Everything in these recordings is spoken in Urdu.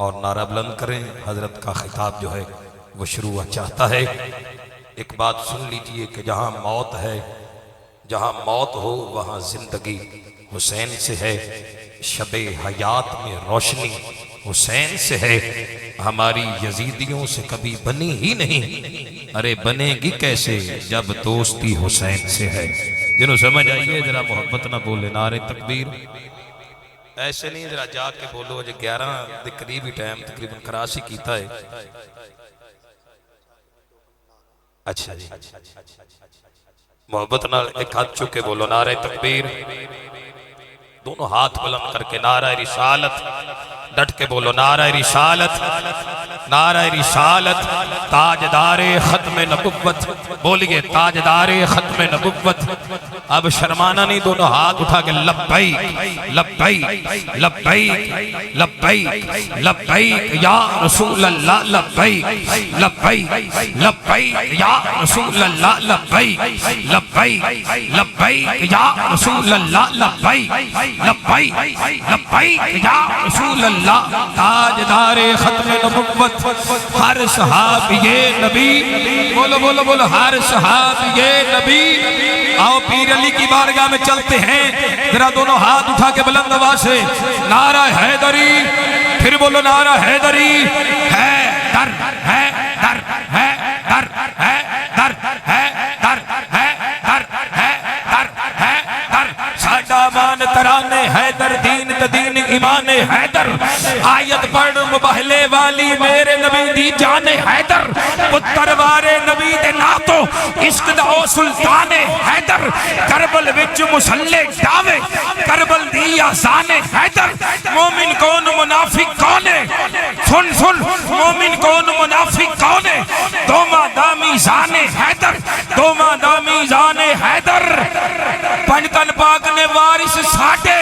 اور نعرہ بلند کریں. حضرت کا خطاب جو ہے وہ شروع چاہتا ہے. ایک بات سن لیجئے کہ جہاں موت ہے، جہاں موت ہو وہاں زندگی حسین سے ہے. شب حیات میں روشنی حسین سے ہے. ہماری یزیدیوں سے کبھی بنی ہی نہیں. ارے بنے گی کیسے جب دوستی حسین سے ہے. جنہوں سمجھ آئیے ذرا محبت نہ بولے نعرہ تکبیر. ایسے نہیں ذرا جا کے بولو. جو 11 دے قریبی ٹائم تقریباً کراسی کیتا ہے. اچھا جی محبت نہ ایک ہاتھ چکے بولو نعرہ تکبیر. دونوں ہاتھ بلند کر کے نعرہ رسالت. ڈٹ کے بولو نعرہ رسالت. نعرہ رسالت. تاجدار ختم نبوت. بولیے تاجدار ختم نبوت. اب شرمانا نہیں. دونوں ہاتھ اٹھا کے لبیک لبیک لبیک لبیک لبیک یا رسول اللہ. لبیک لبیک لبیک یا رسول اللہ. لبیک لبیک لبیک یا رسول اللہ. لبیک لبیک لبیک یا رسول اللہ. تاجدار ختم نبوت. ہر صحابی نبی. بولو بولو بولو ہر صحابی نبی. آؤ پیر علی کی بارگاہ میں چلتے ہیں. ذرا دونوں ہاتھ اٹھا کے بلند آواز سے نعرہ حیدری. پھر بولو نعرہ حیدری. ہے در ہے در ہے در ہے در ہے در ہے در ہے در ہے در. ساڈا مان ترانے حیدر. دین تدین ایمان حیدر. آیت پڑھ مبہلے والی میرے نبی دی جان حیدر. پتر وارے نبی دے ناتو عشق دا سلطان حیدر. کربل وچ مسلح ڈاوے کربل دی آزان حیدر. مومن کون منافق کون ہے؟ سن سن مومن کون منافق کون ہے؟ دوما دامی زان حیدر. دوما دامی زان حیدر. پنجتن پاک نے وارث ساٹے.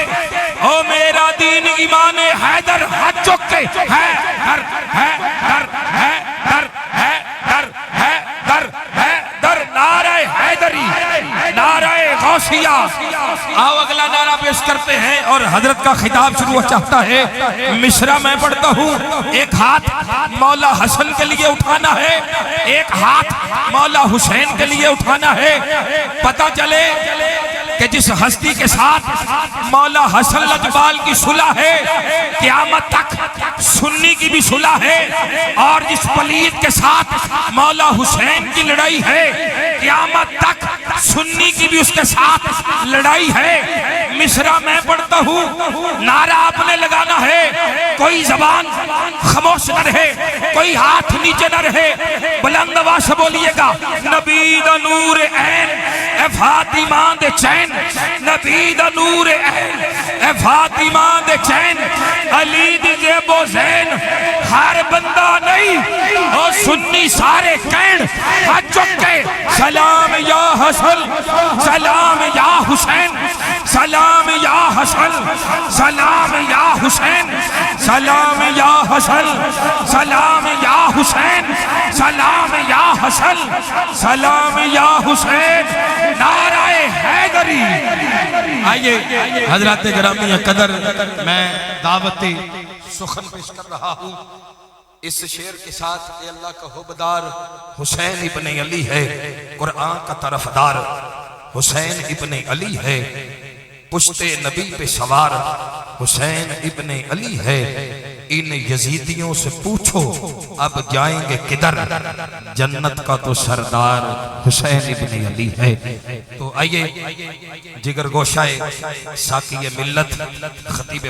او میرا دین ایمان حیدر. ہاتھ چک کے ہے در ہے در ہے در ہے در ہے در ہے در. نعرہ حیدری. نعرہ غوثیہ. آؤ اگلا نعرہ پیش کرتے ہیں اور حضرت کا خطاب شروع چاہتا ہے. مصرع میں پڑھتا ہوں. ایک ہاتھ مولا حسن کے لیے اٹھانا ہے. ایک ہاتھ مولا حسین کے لیے اٹھانا ہے. پتہ چلے کہ جس ہستی کے ساتھ مولا حسن لجبال کی صلح ہے قیامت تک سنی کی بھی صلح ہے. اور جس پلید کے ساتھ مولا حسین کی لڑائی ہے قیامت تک سنی کی بھی اس کے ساتھ لڑائی ہے. مصرع میں پڑھتا ہوں. نعرہ آپ نے لگانا ہے. کوئی زبان خاموش نہ رہے. کوئی ہاتھ نیچے نہ رہے. بلند آواز سے بولیے گا نبی دا نور عین اے فاطمہ دے چین. نبی دا نور عین اے فاطمہ دے چین. علی دی زیب و زین. ہر بندہ نہیں اور سنی سارے کین. ہاتھ چک کے سلام یا حسن. سلام یا حسین. سلام یا حسن. سلام یا حسین. سلام یا حسن. سلام یا حسین. سلام یا حسن. سلام یا حسین. نعرہ حیدری. آئیے حضرات گرامی قدر میں دعوتی سخن پیش کر رہا ہوں. اس شعر کے ساتھ اے اللہ کا حبدار حسین ابن علی ہے. قرآن کا طرفدار حسین ابن علی ہے. پشت نبی پہ سوار حسین ابن علی ہے. ان یزیدیوں سے پوچھو اب جائیں گے کدھر. جنت کا تو سردار حسین ابن علی ہے. تو آئیے جگر گوشائے ساقی ملت خطیب